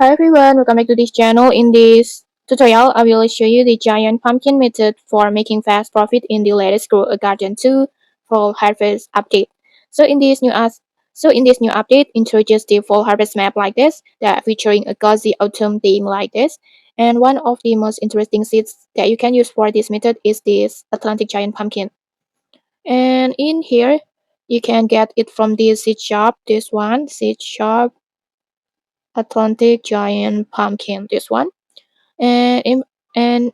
Hi everyone, welcome back to this channel. In this tutorial, I will show you the giant pumpkin method for making fast profit in the latest Grow a Garden 2 fall harvest update. So in this new as in this new update, introduce the fall harvest map like this, that featuring a cozy autumn theme like this. And one of the most interesting seeds that you can use for this method is this Atlantic giant pumpkin. And in here, you can get it from the seed shop. This one, seed shop Atlantic giant pumpkin. This one and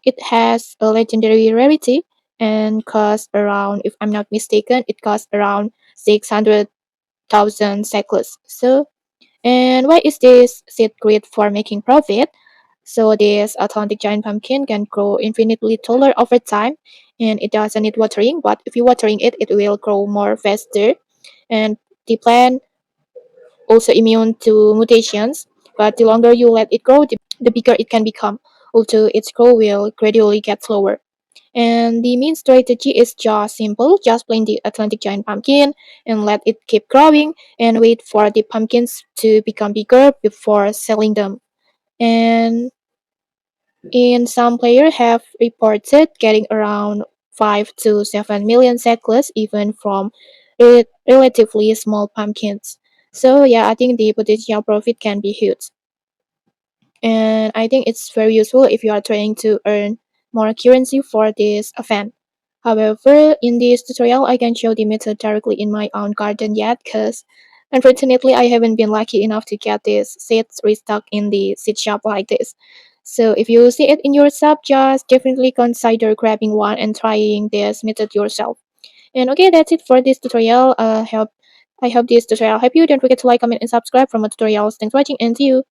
it has a legendary rarity and costs around, if I'm not mistaken, it costs around 600,000 cycles. So, and why is this seed great for making profit? So this authentic giant pumpkin can grow infinitely taller over time, and it doesn't need watering, but if you watering it, it will grow more faster. And the plant also immune to mutations, but the longer you let it grow, the bigger it can become, although its growth will gradually get slower. And the main strategy is just simple, just plant the Atlantic giant pumpkin and let it keep growing and wait for the pumpkins to become bigger before selling them. And in some players have reported getting around 5 to 7 million settlers even from relatively small pumpkins. So yeah, I think the potential profit can be huge. And I think it's very useful if you are trying to earn more currency for this event. However, in this tutorial, I can show the method directly in my own garden yet because unfortunately I haven't been lucky enough to get these seeds restocked in the seed shop like this. So if you see it in your shop, just definitely consider grabbing one and trying this method yourself. And okay, that's it for this tutorial. I hope this tutorial helped you. Don't forget to like, comment, and subscribe for more tutorials. Thanks for watching and see you.